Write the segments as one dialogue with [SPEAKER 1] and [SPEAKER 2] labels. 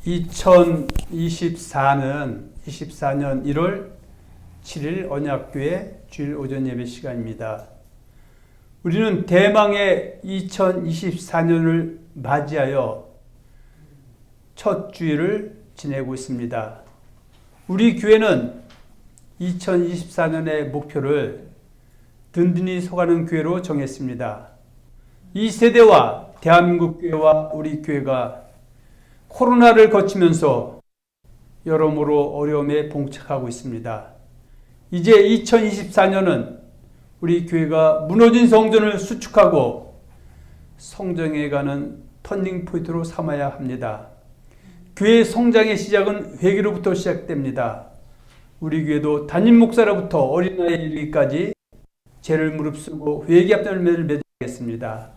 [SPEAKER 1] 2024년 1월 7일 언약교회 주일 오전 예배 시간입니다. 우리는 대망의 2024년을 맞이하여 첫 주일을 지내고 있습니다. 우리 교회는 2024년의 목표를 든든히 서가는 교회로 정했습니다. 이 세대와 대한민국 교회와 우리 교회가 코로나를 거치면서 여러모로 어려움에 봉착하고 있습니다. 이제 2024년은 우리 교회가 무너진 성전을 수축하고 성장해 가는 터닝포인트로 삼아야 합니다. 교회 성장의 시작은 회개로부터 시작됩니다. 우리 교회도 담임 목사로부터 어린아이 이르기까지 죄를 무릅쓰고 회개 앞 열매를 맺겠습니다.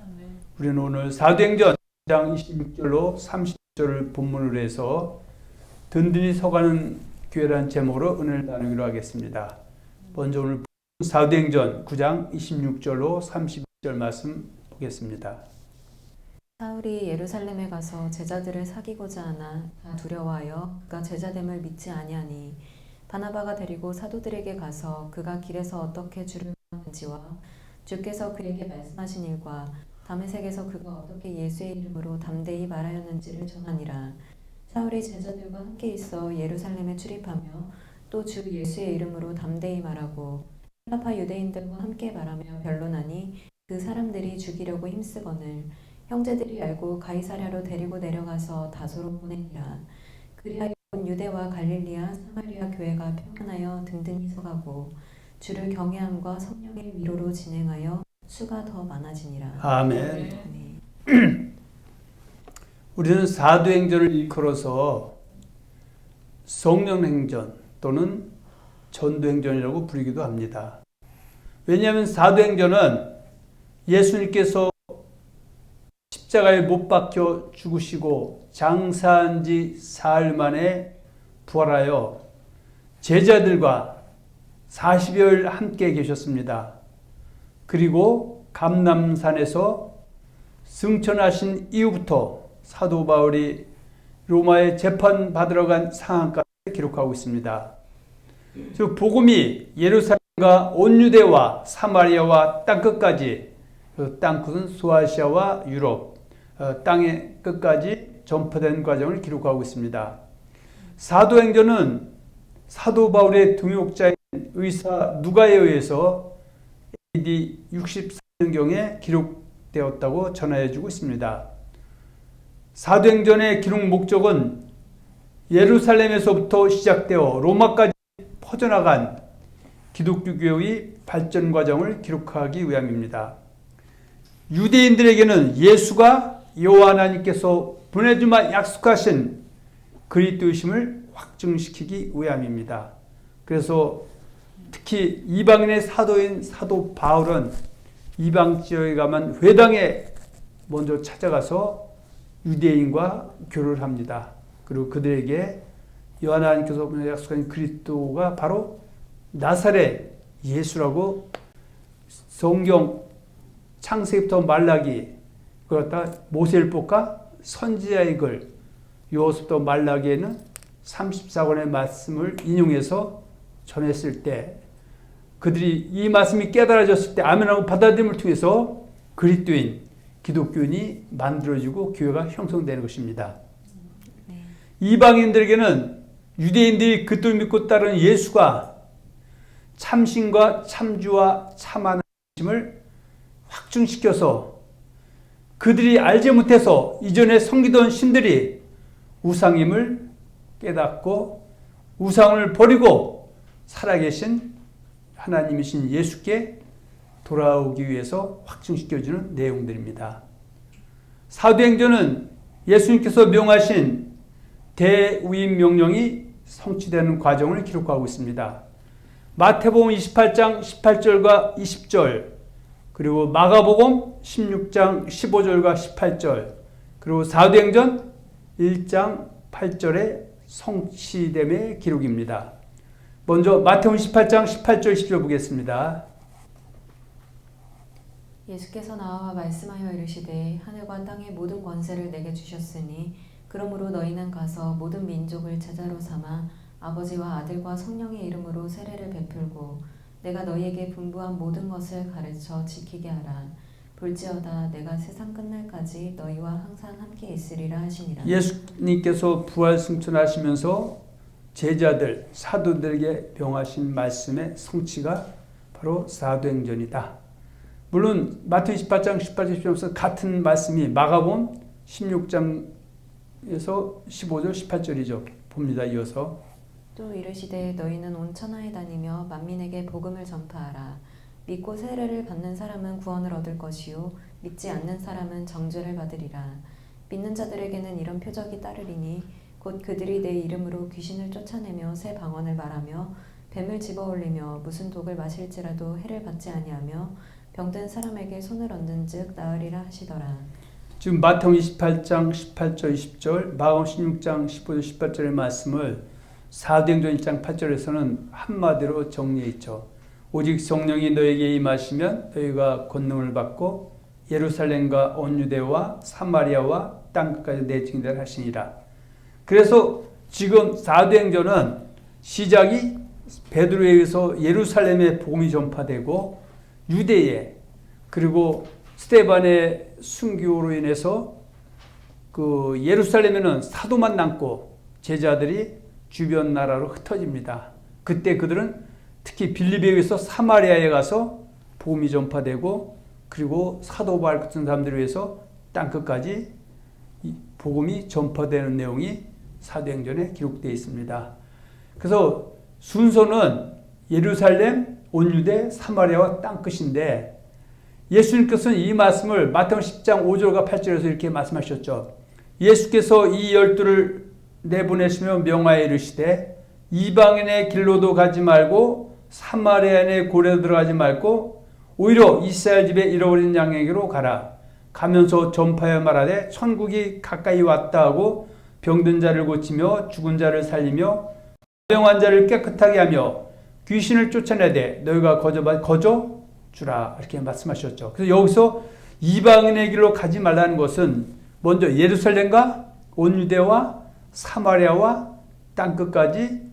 [SPEAKER 1] 우리는 오늘 사도행전 1장 26절로 30절을 본문으로 해서 든든히 서가는 교회라는 제목으로 은혜를 나누기로 하겠습니다. 먼저 오늘 사도행전 9장 26절로 31절 말씀 보겠습니다.
[SPEAKER 2] 사울이 예루살렘에 가서 제자들을 사귀고자 하나 다 두려워하여 그가 제자됨을 믿지 아니하니 바나바가 데리고 사도들에게 가서 그가 길에서 어떻게 주를 만난지와 주께서 그에게 말씀하신 일과 다메섹에서 그가 어떻게 예수의 이름으로 담대히 말하였는지를 전하니라. 사울이 제자들과 함께 있어 예루살렘에 출입하며 또 주 예수의 이름으로 담대히 말하고 헬라파 유대인들과 함께 말하며 변론하니 그 사람들이 죽이려고 힘쓰거늘 형제들이 알고 가이사랴로 데리고 내려가서 다소로 보내니라. 그리하여 유대와 갈릴리아 사마리아 교회가 평안하여 든든히 서가고 주를 경외함과 성령의 위로로 진행하여 수가 더 많아지니라.
[SPEAKER 1] 아멘.
[SPEAKER 2] 아멘.
[SPEAKER 1] 우리는 사도행전을 일컬어서 성령행전 또는 전도행전이라고 부르기도 합니다. 왜냐하면 사도행전은 예수님께서 십자가에 못 박혀 죽으시고 장사한 지 사흘 만에 부활하여 제자들과 40여일 함께 계셨습니다. 그리고 감람산에서 승천하신 이후부터 사도 바울이 로마에 재판받으러 간 상황까지 기록하고 있습니다. 즉 복음이 예루살렘과 온 유대와 사마리아와 땅끝까지, 땅끝은 소아시아와 유럽, 땅의 끝까지 전파된 과정을 기록하고 있습니다. 사도행전은 사도 바울의 동역자인 의사 누가에 의해서 AD 64년경에 기록되었다고 전해주고 있습니다. 사도행전의 기록 목적은 예루살렘에서부터 시작되어 로마까지 퍼져나간 기독교 교회의 발전 과정을 기록하기 위함입니다. 유대인들에게는 예수가 여호와 하나님께서 보내주마 약속하신 그리스도이심을 확증시키기 위함입니다. 그래서 특히 이방인의 사도인 사도 바울은 이방 지역에 가면 회당에 먼저 찾아가서 유대인과 교류를 합니다. 그리고 그들에게 여호와 하나님께서 약속하신 그리스도가 바로 나사렛 예수라고 성경 창세기부터 말라기, 그렇다 모세율법과 선지자의 글, 요셉부터 말라기에는 34권의 말씀을 인용해서 전했을 때 그들이 이 말씀이 깨달아졌을 때 아멘하고 받아들임을 통해서 그리스도인, 기독교인이 만들어지고 교회가 형성되는 것입니다. 이방인들에게는 유대인들이 그토록 믿고 따르는 예수가 참신과 참주와 참하나님을 확증시켜서 그들이 알지 못해서 이전에 섬기던 신들이 우상임을 깨닫고 우상을 버리고 살아계신 하나님이신 예수께 돌아오기 위해서 확증시켜주는 내용들입니다. 사도행전은 예수님께서 명하신 대위임 명령이 성취되는 과정을 기록하고 있습니다. 마태복음 28장 18절과 20절, 그리고 마가복음 16장 15절과 18절, 그리고 사도행전 1장 8절의 성취됨의 기록입니다. 먼저 마태복음 18장 18절 10절 보겠습니다.
[SPEAKER 2] 예수께서 나와 말씀하여 이르시되 하늘과 땅의 모든 권세를 내게 주셨으니 그러므로 너희는 가서 모든 민족을 제자로 삼아 아버지와 아들과 성령의 이름으로 세례를 베풀고 내가 너희에게 분부한 모든 것을 가르쳐 지키게 하라. 볼지어다 내가 세상 끝날까지 너희와 항상 함께 있으리라 하시니라.
[SPEAKER 1] 예수님께서 부활 승천하시면서 제자들, 사도들에게 명하신 말씀의 성취가 바로 사도행전이다. 물론 마태복음 28장 18절 19절에서 같은 말씀이 마가복음 16장에서 15절 18절이죠. 봅니다. 이어서
[SPEAKER 2] 또 이르시되 너희는 온 천하에 다니며 만민에게 복음을 전파하라. 믿고 세례를 받는 사람은 구원을 얻을 것이요 믿지 않는 사람은 정죄를 받으리라. 믿는 자들에게는 이런 표적이 따르리니 곧 그들이 내 이름으로 귀신을 쫓아내며 새 방언을 말하며 뱀을 집어올리며 무슨 독을 마실지라도 해를 받지 아니하며 병든 사람에게 손을 얹은즉 나으리라 하시더라.
[SPEAKER 1] 지금 마태복음 28장 18절 20절, 마가복음 16장 15절 18절의 말씀을 사도행전 1장 8절에서는 한마디로 정리해 있죠. 오직 성령이 너에게 임하시면 너희가 권능을 받고 예루살렘과 온 유대와 사마리아와 땅끝까지 내 증인되라 하시니라. 그래서 지금 사도행전은 시작이 베드로에 의해서 예루살렘에 복음이 전파되고 유대에 그리고 스데반의 순교로 인해서 그 예루살렘에는 사도만 남고 제자들이 주변 나라로 흩어집니다. 그때 그들은 특히 빌립에 의해서 사마리아에 가서 복음이 전파되고 그리고 사도 바울 같은 사람들을 위해서 땅끝까지 복음이 전파되는 내용이 사도행전에 기록되어 있습니다. 그래서 순서는 예루살렘, 온유대, 사마리아와 땅끝인데 예수님께서는 이 말씀을 마태복음 10장 5절과 8절에서 이렇게 말씀하셨죠. 예수께서 이 12를 내보내시며 명하여 이르시되 이방인의 길로도 가지 말고 사마리아인의 고래도 들어가지 말고 오히려 이스라엘 집에 잃어버린 양에게로 가라. 가면서 전파하여 말하되 천국이 가까이 왔다 하고 병든 자를 고치며 죽은 자를 살리며 병한 자를 깨끗하게 하며 귀신을 쫓아내되 너희가 거저 주라 이렇게 말씀하셨죠. 그래서 여기서 이방인의 길로 가지 말라는 것은 먼저 예루살렘과 온 유대와 사마리아와 땅끝까지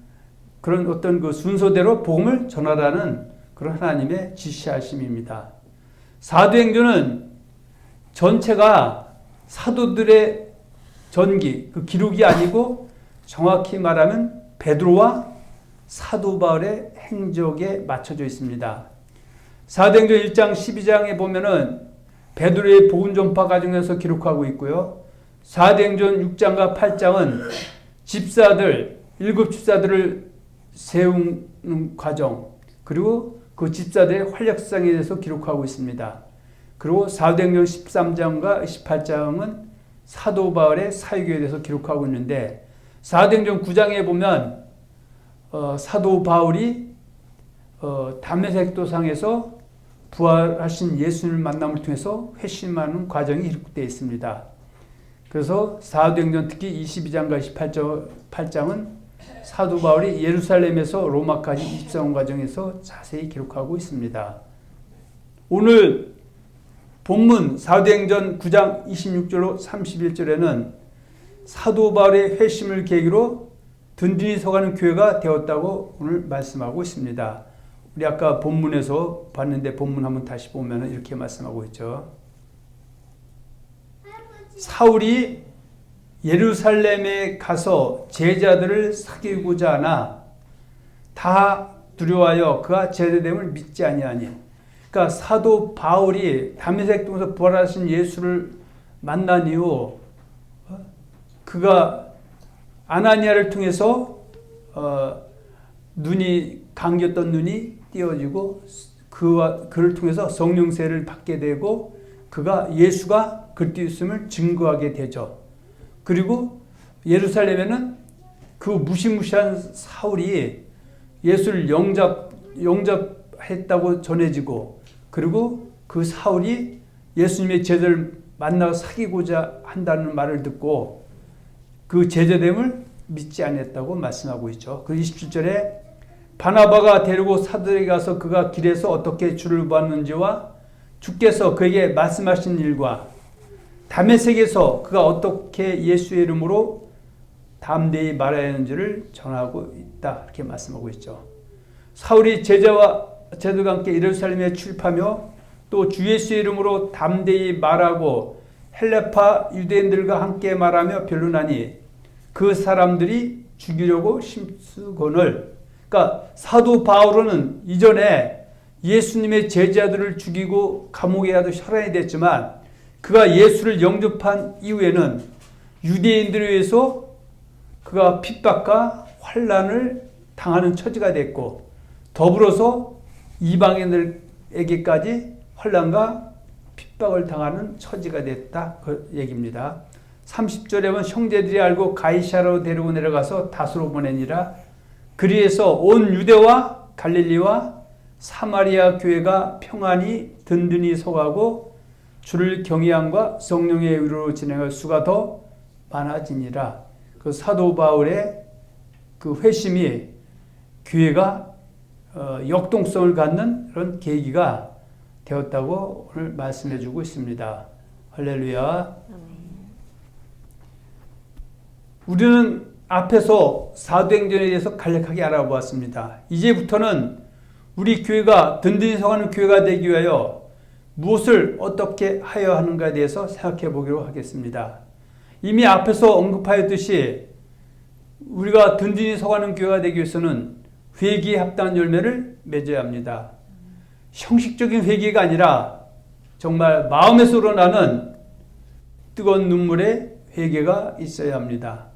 [SPEAKER 1] 그런 어떤 그 순서대로 복음을 전하라는 그런 하나님의 지시하심입니다. 사도행전은 전체가 사도들의 전기, 그 기록이 아니고 정확히 말하면 베드로와 사도 바울의 행적에 맞춰져 있습니다. 사도행전 1장 12장에 보면은 베드로의 복음 전파 과정에서 기록하고 있고요. 사도행전 6장과 8장은 집사들, 7집사들을 세우는 과정, 그리고 그 집사들의 활약상에 대해서 기록하고 있습니다. 그리고 사도행전 13장과 18장은 사도 바울의 사역에 대해서 기록하고 있는데 사도행전 9장에 보면 사도 바울이 담메색 도상에서 부활하신 예수님을 만남을 통해서 회심하는 과정이 기록되어 있습니다. 그래서 사도행전 특히 22장과 28장은 사도 바울이 예루살렘에서 로마까지 입성한 과정에서 자세히 기록하고 있습니다. 오늘 본문 사도행전 9장 26절로 31절에는 사도 바울의 회심을 계기로 든든히 서가는 교회가 되었다고 오늘 말씀하고 있습니다. 우리 아까 본문에서 봤는데 본문 한번 다시 보면 이렇게 말씀하고 있죠. 사울이 예루살렘에 가서 제자들을 사귀고자 하나 다 두려워하여 그가 제자됨을 믿지 아니하니. 그러니까 사도 바울이 다메섹 동에서 부활하신 예수를 만난 이후 그가 아나니아를 통해서 눈이 감겼던 눈이 띄어지고 그를 통해서 성령세를 받게 되고 그가 예수가 그리스도 있음을 증거하게 되죠. 그리고 예루살렘에는 그 무시무시한 사울이 예수를 영접했다고 전해지고 그리고 그 사울이 예수님의 제자를 만나서 사귀고자 한다는 말을 듣고 그 제자됨을 믿지 않았다고 말씀하고 있죠. 그 27절에 바나바가 데리고 사도에게 가서 그가 길에서 어떻게 주를 보았는지와 주께서 그에게 말씀하신 일과 다메섹에서 그가 어떻게 예수의 이름으로 담대히 말해야 하는지를 전하고 있다. 이렇게 말씀하고 있죠. 사울이 제자들과 함께 예루살렘에 출입하며 또 주 예수의 이름으로 담대히 말하고 헬레파 유대인들과 함께 말하며 변론하니 그 사람들이 죽이려고 심수건을, 그러니까 사도 바울은 이전에 예수님의 제자들을 죽이고 감옥에라도 혈안이 됐지만 그가 예수를 영접한 이후에는 유대인들에 의해서 그가 핍박과 환난을 당하는 처지가 됐고 더불어서 이방인들에게까지 환난과 핍박을 당하는 처지가 됐다. 그 얘기입니다. 30절에 보면 형제들이 알고 가이사로 데리고 내려가서 다소로 보내니라. 그리에서 온 유대와 갈릴리와 사마리아 교회가 평안히 든든히 서가고 주를 경외함과 성령의 의로 진행할 수가 더 많아지니라. 그 사도 바울의 그 회심이 교회가 역동성을 갖는 그런 계기가 되었다고 오늘 말씀해 주고 있습니다. 할렐루야. 우리는 앞에서 사도행전에 대해서 간략하게 알아보았습니다. 이제부터는 우리 교회가 든든히 서가는 교회가 되기 위하여 무엇을 어떻게 하여야 하는가에 대해서 생각해 보기로 하겠습니다. 이미 앞에서 언급하였듯이 우리가 든든히 서가는 교회가 되기 위해서는 회개에 합당한 열매를 맺어야 합니다. 형식적인 회개가 아니라 정말 마음에서 우러나는 뜨거운 눈물의 회개가 있어야 합니다.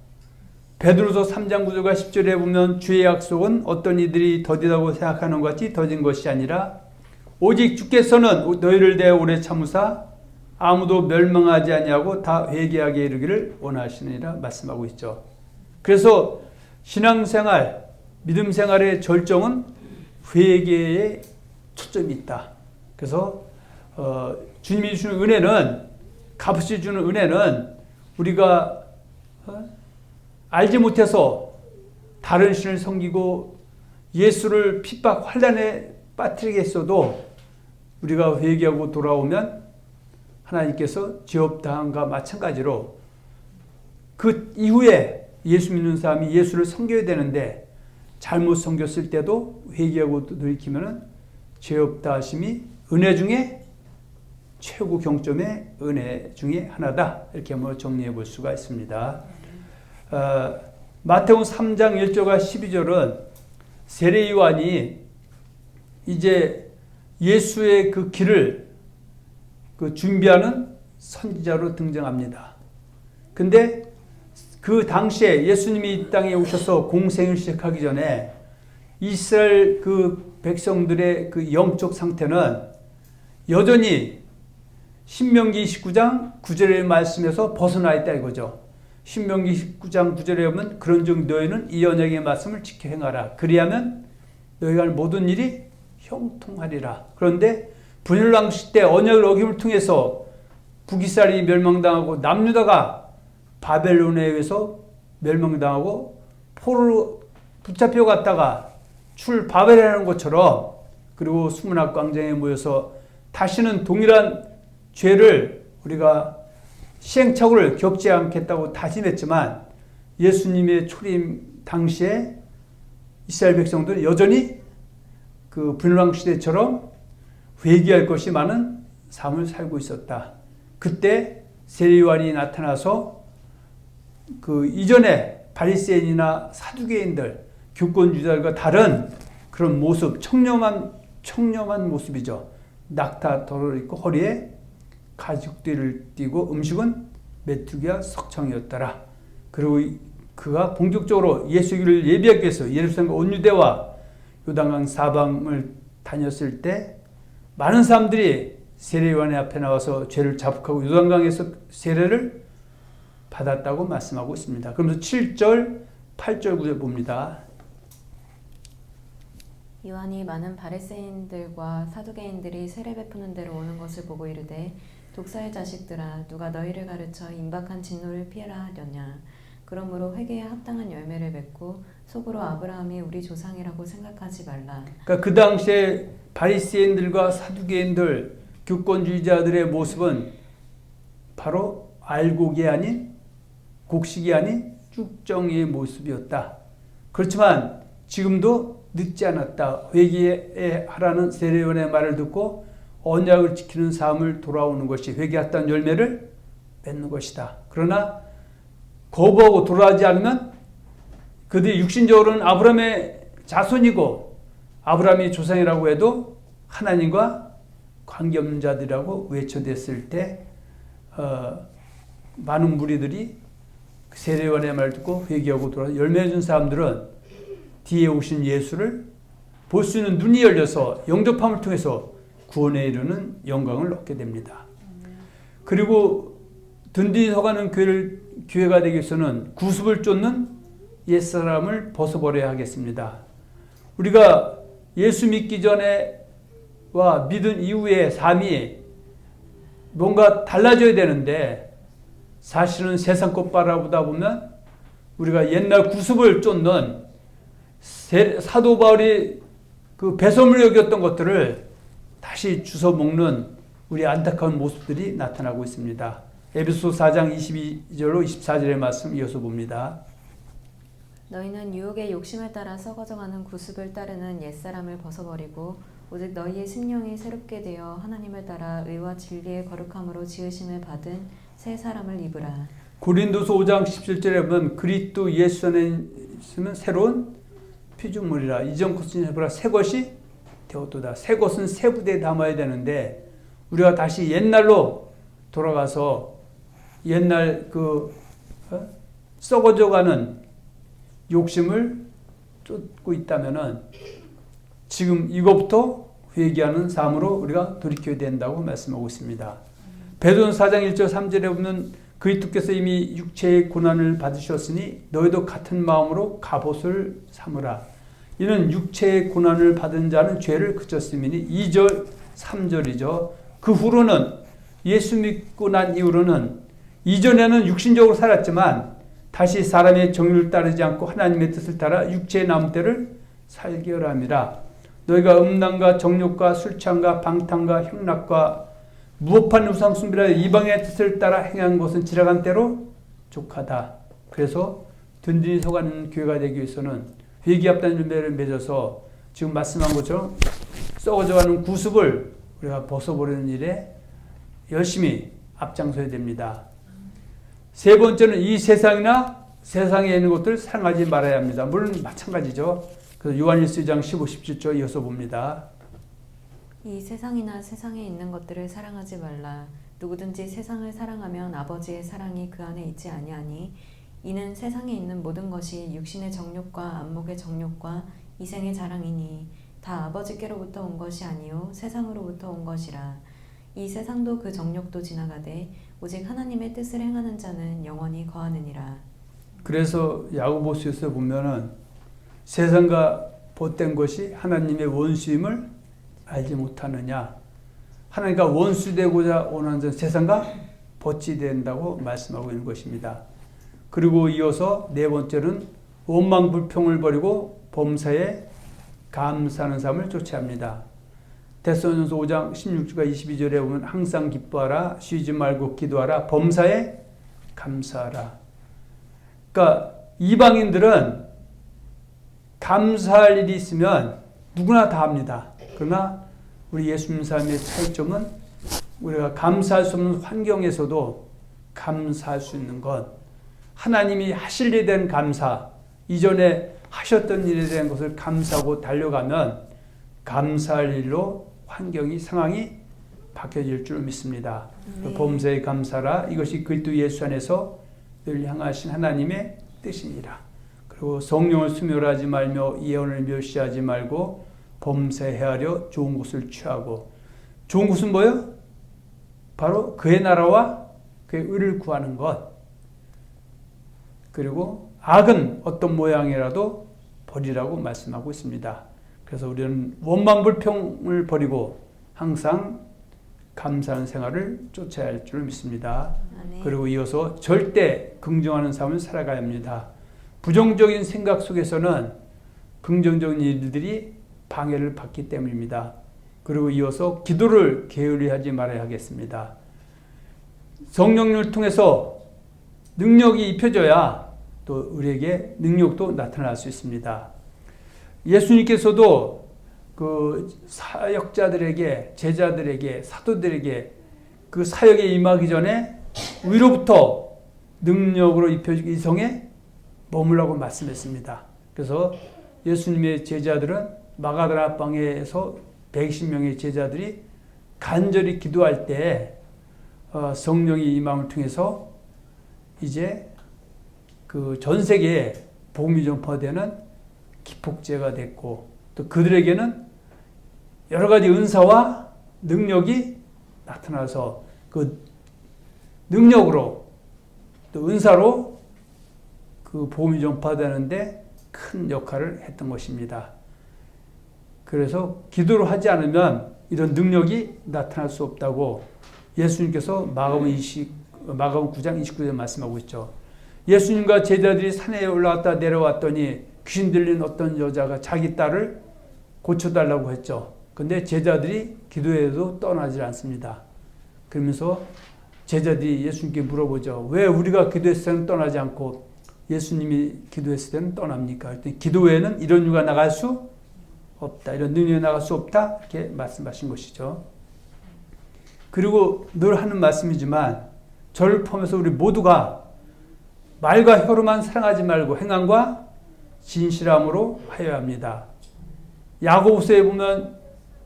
[SPEAKER 1] 베드로서 3장 9절과 10절에 보면 주의 약속은 어떤 이들이 더디다고 생각하는 것 같이 더딘 것이 아니라 오직 주께서는 너희를 대하여 오래 참으사 아무도 멸망하지 아니하고 다 회개하게 이르기를 원하시느니라 말씀하고 있죠. 그래서 신앙생활, 믿음생활의 절정은 회개에 초점이 있다. 그래서 주님이 주는 은혜는, 값없이 주는 은혜는 우리가 알지 못해서 다른 신을 섬기고 예수를 핍박 환난에 빠뜨리게 했어도 우리가 회개하고 돌아오면 하나님께서 죄업당함과 마찬가지로 그 이후에 예수 믿는 사람이 예수를 섬겨야 되는데 잘못 섬겼을 때도 회개하고 돌이키면 죄업다 하심이 은혜 중에 최고 경점의 은혜 중에 하나다. 이렇게 한번 정리해 볼 수가 있습니다. 마태복음 3장 1절과 12절은 세례 요한이 이제 예수의 그 길을 준비하는 선지자로 등장합니다. 근데 그 당시에 예수님이 이 땅에 오셔서 공생을 시작하기 전에 이스라엘 그 백성들의 그 영적 상태는 여전히 신명기 29장 9절의 말씀에서 벗어나 있다 이거죠. 신명기 19장 9절에 보면 그런즉 너희는 이 언약의 말씀을 지켜 행하라. 그리하면 너희가 하는 모든 일이 형통하리라. 그런데 분열왕시 때 언약을 어김을 통해서 북이스라엘이 멸망당하고 남유다가 바벨론에 의해서 멸망당하고 포로로 붙잡혀 갔다가 출바벨하는 것처럼, 그리고 수문학 광장에 모여서 다시는 동일한 죄를 우리가 시행착오를 겪지 않겠다고 다짐했지만 예수님의 초림 당시에 이스라엘 백성들은 여전히 그 분열왕 시대처럼 회개할 것이 많은 삶을 살고 있었다. 그때 세례 요한이 나타나서 그 이전에 바리새인이나 사두개인들, 교권주의자들과 다른 그런 모습, 청렴한 모습이죠. 낙타 도를 입고 허리에 가죽띠를 띠고 음식은 메뚜기와 석청이었더라. 그리고 그가 본격적으로 예수를 예비하기 위해서 예루살렘과 온 유대와 요단강 사방을 다녔을 때 많은 사람들이 세례 요한의 앞에 나와서 죄를 자복하고 요단강에서 세례를 받았다고 말씀하고 있습니다. 그러면서 7절, 8절, 9절 봅니다.
[SPEAKER 2] 요한이 많은 바리새인들과 사두개인들이 세례 베푸는 데로 오는 것을 보고 이르되 독사의 자식들아, 누가 너희를 가르쳐 임박한 진노를 피하라 하려냐. 그러므로 회개에 합당한 열매를 맺고 속으로 아브라함이 우리 조상이라고 생각하지 말라.
[SPEAKER 1] 그러니까 그 당시에 바리새인들과 사두개인들, 교권주의자들의 모습은 바로 알곡이 아닌 곡식이 아닌 쭉정이의 모습이었다. 그렇지만 지금도 늦지 않았다. 회개하라는 세례요한의 말을 듣고 언약을 지키는 삶을 돌아오는 것이 회개했다는 열매를 맺는 것이다. 그러나 거부하고 돌아오지 않으면 그들이 육신적으로는 아브라함의 자손이고 아브라함이 조상이라고 해도 하나님과 관계없는 자들이라고 외쳐댔을 때 많은 무리들이 세례요한의 말을 듣고 회개하고 돌아와 열매 준 사람들은 뒤에 오신 예수를 볼 수 있는 눈이 열려서 영접함을 통해서 구원에 이르는 영광을 얻게 됩니다. 그리고 든든히 서가는 교회가 되기 위해서는 구습을 쫓는 옛사람을 벗어버려야 하겠습니다. 우리가 예수 믿기 전에와 믿은 이후의 삶이 뭔가 달라져야 되는데 사실은 세상 것 바라보다 보면 우리가 옛날 구습을 쫓는 사도 바울이 그 배설물 여겼던 것들을 다시 주워 먹는 우리 안타까운 모습들이 나타나고 있습니다. 에베소서 4장 22절로 24절의 말씀 이어서 봅니다.
[SPEAKER 2] 너희는 유혹의 욕심을 따라 썩어져가는 구습을 따르는 옛사람을 벗어버리고 오직 너희의 심령이 새롭게 되어 하나님을 따라 의와 진리의 거룩함으로 지으심을 받은 새 사람을 입으라.
[SPEAKER 1] 고린도서 5장 17절에 보면 그리스도 예수 안에 있으면 새로운 피조물이라 이전 것은 해보라 새 것이 되었도다. 새 것은 새 부대에 담아야 되는데 우리가 다시 옛날로 돌아가서 옛날 썩어져가는 욕심을 쫓고 있다면은 지금 이것부터 회개하는 삶으로 우리가 돌이켜야 된다고 말씀하고 있습니다. 베드로전서 4장 1절 3절에 보면 그리스도께서 이미 육체의 고난을 받으셨으니 너희도 같은 마음으로 갑옷을 삼으라. 이는 육체의 고난을 받은 자는 죄를 그쳤음이니 2절 3절이죠. 그 후로는 예수 믿고 난 이후로는 이전에는 육신적으로 살았지만 다시 사람의 정의를 따르지 않고 하나님의 뜻을 따라 육체의 나름대로 살게 하라. 너희가 음란과 정욕과 술취함과 방탕과 향락과 무법한 우상숭배라 이방의 뜻을 따라 행한 것은 지나간 때로 족하다. 그래서 든든히 서가는 교회가 되기 위해서는 회개합다는 열매를 맺어서 지금 말씀한 것처럼 썩어져가는 구습을 우리가 벗어버리는 일에 열심히 앞장서야 됩니다. 세 번째는 이 세상이나 세상에 있는 것들을 사랑하지 말아야 합니다. 물론 마찬가지죠. 그래서 요한일서 2장 15, 17절 이어서 봅니다.
[SPEAKER 2] 이 세상이나 세상에 있는 것들을 사랑하지 말라. 누구든지 세상을 사랑하면 아버지의 사랑이 그 안에 있지 아니하니 이는 세상에 있는 모든 것이 육신의 정욕과 안목의 정욕과 이생의 자랑이니 다 아버지께로부터 온 것이 아니요 세상으로부터 온 것이라. 이 세상도 그 정욕도 지나가되 오직 하나님의 뜻을 행하는 자는 영원히 거하느니라.
[SPEAKER 1] 그래서 야고보서에서 보면은 세상과 보탠 것이 하나님의 원수임을 알지 못하느냐. 하나님과 원수되고자 원하는 자는 세상과 벗지 된다고 말씀하고 있는 것입니다. 그리고 이어서 네 번째는 원망 불평을 버리고 범사에 감사하는 삶을 쫓아야 합니다. 데살로니가서 5장 16절과 22절에 보면 항상 기뻐하라 쉬지 말고 기도하라 범사에 감사하라. 그러니까 이방인들은 감사할 일이 있으면 누구나 다 합니다. 그러나 우리 예수 믿는 사람의 차이점은 우리가 감사할 수 없는 환경에서도 감사할 수 있는 것, 하나님이 하실 일에 대한 감사, 이전에 하셨던 일에 대한 것을 감사하고 달려가면 감사할 일로 환경이 상황이 바뀌어질 줄 믿습니다. 범사에 감사라. 이것이 그리스도 예수 안에서 늘 향하신 하나님의 뜻입니다. 그리고 성령을 수멸하지 말며 예언을 멸시하지 말고 범사하려 좋은 것을 취하고. 좋은 것은 뭐예요? 바로 그의 나라와 그의 의를 구하는 것. 그리고 악은 어떤 모양이라도 버리라고 말씀하고 있습니다. 그래서 우리는 원망불평을 버리고 항상 감사하는 생활을 쫓아야 할 줄 믿습니다.
[SPEAKER 2] 아멘.
[SPEAKER 1] 그리고 이어서 절대 긍정하는 삶을 살아가야 합니다. 부정적인 생각 속에서는 긍정적인 일들이 방해를 받기 때문입니다. 그리고 이어서 기도를 게을리 하지 말아야 하겠습니다. 성령을 통해서 능력이 입혀져야 또 우리에게 능력도 나타날 수 있습니다. 예수님께서도 그 사역자들에게, 제자들에게, 사도들에게 그 사역에 임하기 전에 위로부터 능력으로 입혀진 이성에 머물라고 말씀했습니다. 그래서 예수님의 제자들은 마가다나 방에서 120명의 제자들이 간절히 기도할 때 성령이 임함을 통해서 이제 그 전 세계에 복음이 전파되는 기폭제가 됐고, 또 그들에게는 여러 가지 은사와 능력이 나타나서 그 능력으로 또 은사로 그 복음이 전파되는데 큰 역할을 했던 것입니다. 그래서 기도를 하지 않으면 이런 능력이 나타날 수 없다고 예수님께서 마가복음 9장 29절에 말씀하고 있죠. 예수님과 제자들이 산에 올라갔다 내려왔더니 귀신 들린 어떤 여자가 자기 딸을 고쳐달라고 했죠. 근데 제자들이 기도해도 떠나질 않습니다. 그러면서 제자들이 예수님께 물어보죠. 왜 우리가 기도했을 때는 떠나지 않고 예수님이 기도했을 때는 떠납니까? 그랬더니 기도 외에는 이런 이유가 나갈 수 없다. 이런 능력이 나갈 수 없다. 이렇게 말씀하신 것이죠. 그리고 늘 하는 말씀이지만 저를 포함해서 우리 모두가 말과 혀로만 사랑하지 말고 행함과 진실함으로 하여야 합니다. 야고보서에 보면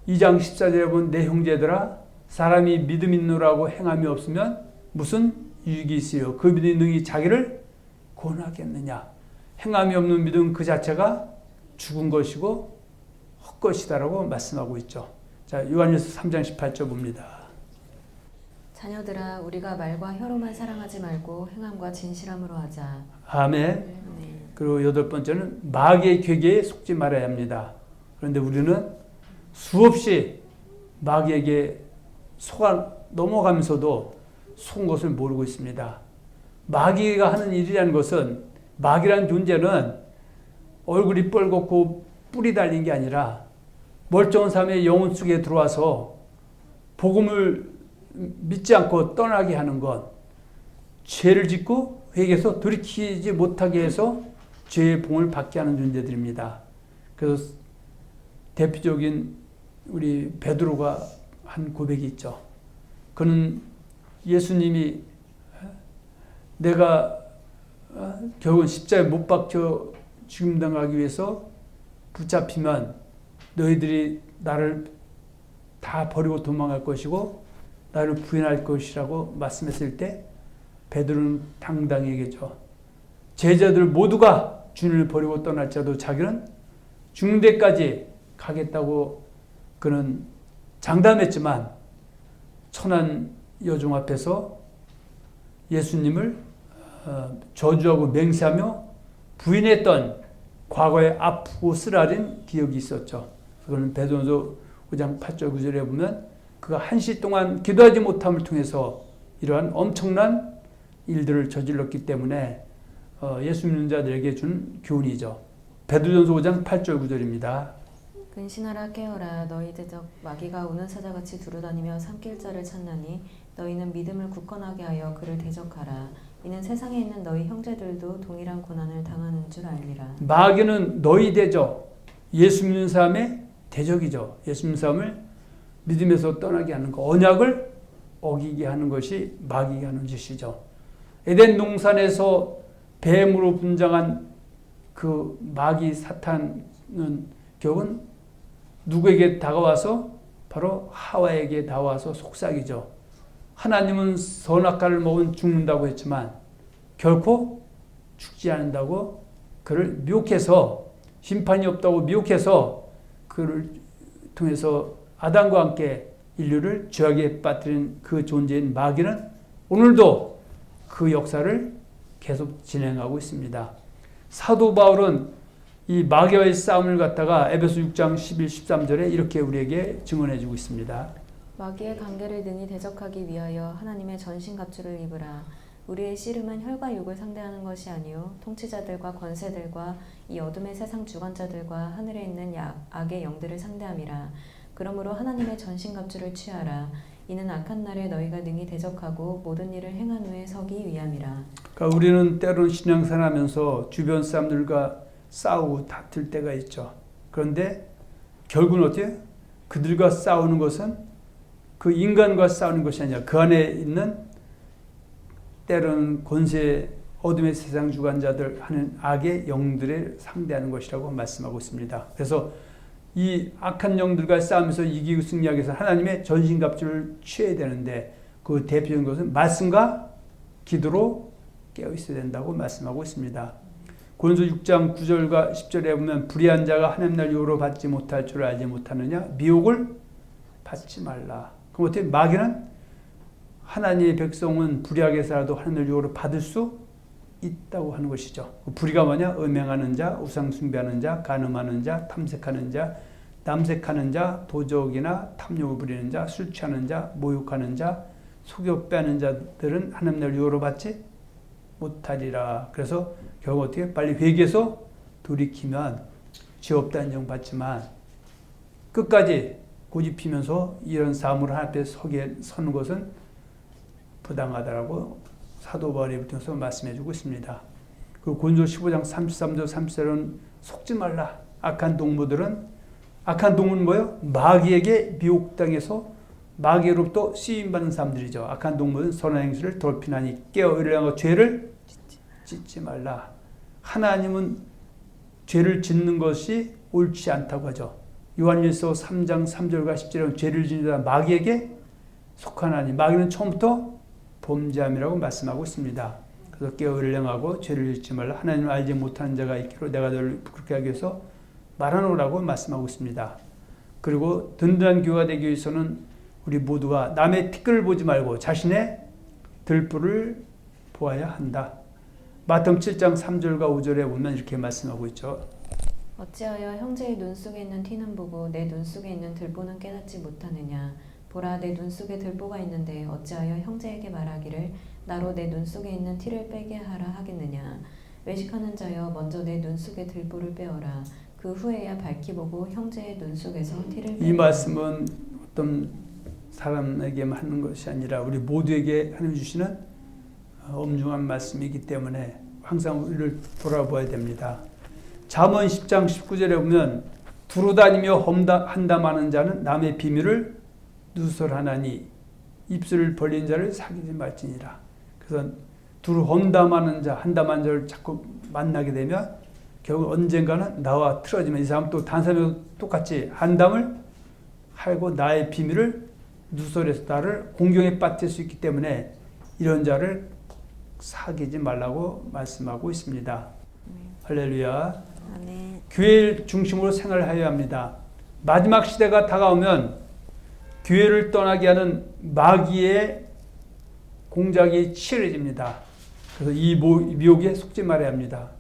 [SPEAKER 1] 2장 14절에 보면 내 형제들아 사람이 믿음 있노라고 행함이 없으면 무슨 유익이 있으요 그 믿음이 능히 자기를 구원하겠느냐. 행함이 없는 믿음 그 자체가 죽은 것이고 헛것이다라고 말씀하고 있죠. 자, 요한일서 3장 18절 봅니다.
[SPEAKER 2] 자녀들아 우리가 말과 혀로만 사랑하지 말고 행함과 진실함으로 하자.
[SPEAKER 1] 아멘.
[SPEAKER 2] 네.
[SPEAKER 1] 그리고 여덟 번째는 마귀의 괴계에 속지 말아야 합니다. 그런데 우리는 수없이 마귀에게 속아 넘어가면서도 속은 것을 모르고 있습니다. 마귀가 하는 일이라는 것은, 마귀라는 존재는 얼굴이 뻘겋고 뿔이 달린 게 아니라 멀쩡한 사람의 영혼 속에 들어와서 복음을 믿지 않고 떠나게 하는 것, 죄를 짓고 회개해서 돌이키지 못하게 해서 죄의 봉을 받게 하는 존재들입니다. 그래서 대표적인 우리 베드로가 한 고백이 있죠. 그는 예수님이 내가 결국 십자가에 못 박혀 죽임당하기 위해서 붙잡히면 너희들이 나를 다 버리고 도망갈 것이고 나를 부인할 것이라고 말씀했을 때 베드로는 당당히 얘기했죠. 제자들 모두가 주님을 버리고 떠날지라도 자기는 죽는 데까지 가겠다고 그는 장담했지만 천한 여종 앞에서 예수님을 저주하고 맹세하며 부인했던 과거에 아프고 쓰라린 기억이 있었죠. 그거는 베드로전서 5장 8절 9절에 보면 그가 한시 동안 기도하지 못함을 통해서 이러한 엄청난 일들을 저질렀기 때문에 예수 믿는 자들에게 준 교훈이죠. 베드로전서 5장 8절 9절입니다.
[SPEAKER 2] 근신하라 깨어라 너희 대적 마귀가 우는 사자같이 두루다니며 삼킬 자를 찾나니 너희는 믿음을 굳건하게 하여 그를 대적하라. 이는 세상에 있는 너희 형제들도 동일한 고난을 당하는 줄 알미라.
[SPEAKER 1] 마귀는 너희 대적, 예수 믿는 사람의 대적이죠. 예수 믿는 사람을 믿음에서 떠나게 하는 것, 언약을 어기게 하는 것이 마귀가 하는 짓이죠. 에덴 동산에서 뱀으로 분장한 그 마귀 사탄은 결국은 누구에게 다가와서 바로 하와에게 다가와서 속삭이죠. 하나님은 선악과를 먹으면 죽는다고 했지만 결코 죽지 않는다고 그를 미혹해서, 심판이 없다고 미혹해서 그를 통해서 아담과 함께 인류를 죄악에 빠뜨린 그 존재인 마귀는 오늘도 그 역사를 계속 진행하고 있습니다. 사도 바울은 이 마귀와의 싸움을 갖다가 에베소 6장 11, 13절에 이렇게 우리에게 증언해 주고 있습니다.
[SPEAKER 2] 마귀의 관계를 능히 대적하기 위하여 하나님의 전신갑주를 입으라. 우리의 씨름은 혈과 육을 상대하는 것이 아니요 통치자들과 권세들과 이 어둠의 세상 주관자들과 하늘에 있는 악의 영들을 상대함이라. 그러므로 하나님의 전신갑주를 취하라. 이는 악한 날에 너희가 능히 대적하고 모든 일을 행한 후에 서기 위함이라.
[SPEAKER 1] 그러니까 우리는 때로는 신앙생활하면서 주변 사람들과 싸우고 다툴 때가 있죠. 그런데 결국은 어때요? 그들과 싸우는 것은 그 인간과 싸우는 것이 아니라 그 안에 있는 때로는 권세 어둠의 세상 주관자들 하는 악의 영들을 상대하는 것이라고 말씀하고 있습니다. 그래서 이 악한 영들과 싸우면서 이기고 승리하기 위해서 하나님의 전신갑주를 취해야 되는데 그 대표적인 것은 말씀과 기도로 깨어 있어야 된다고 말씀하고 있습니다. 고린도 6장 9절과 10절에 보면 불의한 자가 하나님 날 유혹을 받지 못할 줄 알지 못하느냐 미혹을 받지 말라. 그럼 어떻게 마귀는 하나님의 백성은 불의하게 살아도 하나님의 유혹을 받을 수 있다고 하는 것이죠. 불의가 뭐냐? 음행하는 자, 우상 숭배하는 자, 간음하는 자, 탐색하는 자, 남색하는 자, 도적이나 탐욕을 부리는 자, 술 취하는 자, 모욕하는 자, 속여 빼는 자들은 하나님 날 유혹을 받지 못하리라. 그래서 결국 어떻게 빨리 회개해서 돌이키면 죄 없다 인정받지만 끝까지 고집피면서 이런 삶으로 하나님 앞에 서는 것은 부당하다라고 사도 바울이 통해서 말씀해주고 있습니다. 그리고 고린도 15장 33절 34절은 속지 말라. 악한 동물은 뭐예요? 마귀에게 미혹당해서 마귀로부터 쓰임받는 사람들이죠. 악한 동물은 선한 행실을 돌피나니 깨어 의뢰하고 죄를 짓지 말라. 하나님은 죄를 짓는 것이 옳지 않다고 하죠. 요한일서 3장 3절과 10절은 죄를 짓는 자 마귀에게 속하나니 마귀는 처음부터 범죄함이라고 말씀하고 있습니다. 그래서 깨어 의뢰하고 죄를 짓지 말라. 하나님을 알지 못하는 자가 있기로 내가 너를 그렇게 하기 위해서 말하노라고 말씀하고 있습니다. 그리고 든든한 교회가 되기 위해서는 우리 모두가 남의 티끌을 보지 말고 자신의 들불을 보아야 한다. 마태복음 7장 3절과 5절에 보면 이렇게 말씀하고 있죠.
[SPEAKER 2] 어찌하여 형제의 눈 속에 있는 티는 보고 내 눈 속에 있는 들보는 깨닫지 못하느냐. 보라, 내 눈 속에 들보가 있는데 어찌하여 형제에게 말하기를 나로 내 눈 속에 있는 티를 빼게 하라 하겠느냐. 외식하는 자여 먼저 내 눈 속에 들보를 빼어라. 그 후에야 밝히 보고 형제의 눈 속에서 티를 빼라.
[SPEAKER 1] 이 말씀은 어떤 사람에게만 하는 것이 아니라 우리 모두에게 하나님 주시는 엄중한 말씀이기 때문에 항상 우리를 돌아보아야 됩니다. 잠언 10장 19절에 보면 두루 다니며 한담하는 자는 남의 비밀을 누설하나니 입술을 벌린 자를 사귀지 말지니라. 그래서 두루 험담하는 자, 한담하는 자를 자꾸 만나게 되면 결국 언젠가는 나와 틀어지면 이 사람 또 다른 사람과 똑같이 한담을 하고 나의 비밀을 누설해서 나를 공경에 빠뜨릴 수 있기 때문에 이런 자를 사귀지 말라고 말씀하고 있습니다. 할렐루야.
[SPEAKER 2] 아멘.
[SPEAKER 1] 교회를 중심으로 생활하여야 합니다. 마지막 시대가 다가오면 교회를 떠나게 하는 마귀의 공작이 치열해집니다. 그래서 이 미혹에 속지 말아야 합니다.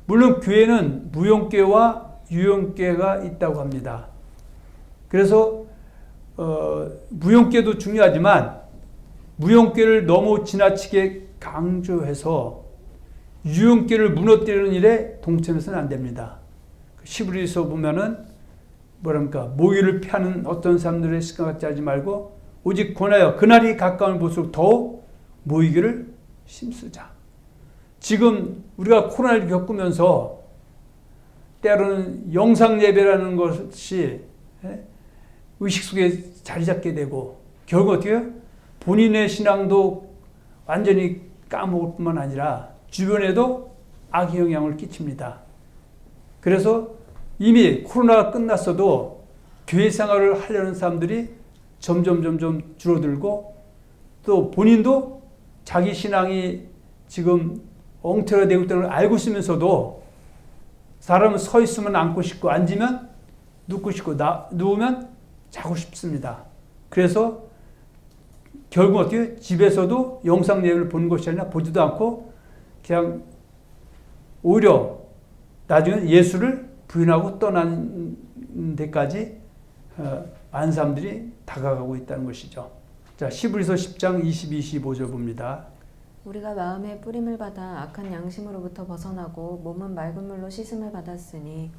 [SPEAKER 1] 물론 교회는 무용교회와 유용교회가 있다고 합니다. 그래서 무용교회도 중요하지만 무용교회를 너무 지나치게 강조해서 유용교회를 무너뜨리는 일에 동참해서는 안 됩니다. 시브리서 보면은 모의를 피하는 어떤 사람들의 습관 같지 하지 말고 오직 권하여 그날이 가까운 볼수록 더욱 모이기를 힘쓰자. 지금 우리가 코로나를 겪으면서 때로는 영상 예배라는 것이 의식 속에 자리 잡게 되고 결국 어떻게 해요? 본인의 신앙도 완전히 까먹을 뿐만 아니라 주변에도 악의 영향을 끼칩니다. 그래서 이미 코로나가 끝났어도 교회 생활을 하려는 사람들이 점점 줄어들고 또 본인도 자기 신앙이 지금 엉터리되고 있다는 걸 알고 있으면서도 사람은 서 있으면 앉고 싶고 앉으면 눕고 싶고 누우면 자고 싶습니다. 그래서 결국 어떻게 집에서도 영상 예배를 보는 것이 아니라 보지도 않고 그냥 오히려 나중에 예수를 부인하고 떠나는 데까지 많은 사람들이 다가가고 있다는 것이죠. 자, 히브리서 10장 22, 25절 봅니다.
[SPEAKER 2] 우리가 마음의 뿌림을 받아 악한 양심으로부터 벗어나고 몸은 맑은 물로 씻음을 받았으니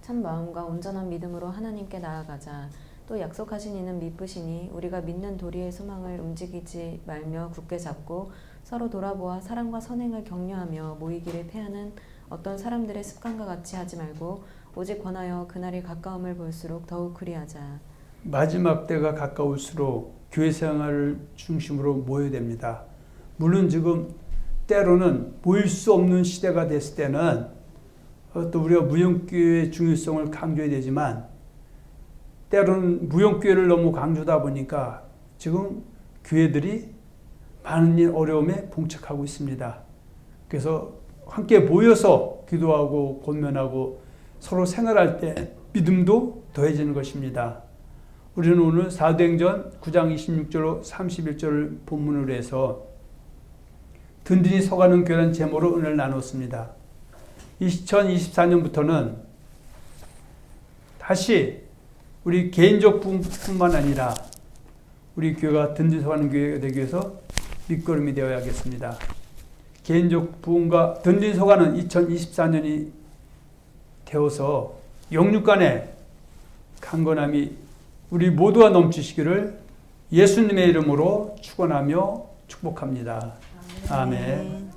[SPEAKER 2] 참 마음과 온전한 믿음으로 하나님께 나아가자. 또 약속하신 이는 미쁘시니 우리가 믿는 도리의 소망을 움직이지 말며 굳게 잡고 서로 돌아보아 사랑과 선행을 격려하며 모이기를 패하는 어떤 사람들의 습관과 같이 하지 말고 오직 권하여 그날이 가까움을 볼수록 더욱 그리하자.
[SPEAKER 1] 마지막 때가 가까울수록 교회 생활을 중심으로 모여야 됩니다. 물론 지금 때로는 모일 수 없는 시대가 됐을 때는 또 우리가 무형교회의 중요성을 강조해야 되지만 때로는 무형교회를 너무 강조하다 보니까 지금 교회들이 많은 어려움에 봉착하고 있습니다. 그래서 함께 모여서 기도하고 권면하고 서로 생활할 때 믿음도 더해지는 것입니다. 우리는 오늘 사도행전 9장 26절로 31절을 본문으로 해서 든든히 서가는 교회라는 제목으로 은혜를 나눴습니다. 2024년부터는 다시 우리 개인적 부흥뿐만 아니라 우리 교회가 든든히 서가는 교회가 되기 위해서 밑거름이 되어야겠습니다. 개인적 부흥과 든든히 서가는 2024년이 되어서 영육간의 강건함이 우리 모두가 넘치시기를 예수님의 이름으로 축원하며 축복합니다. 아멘.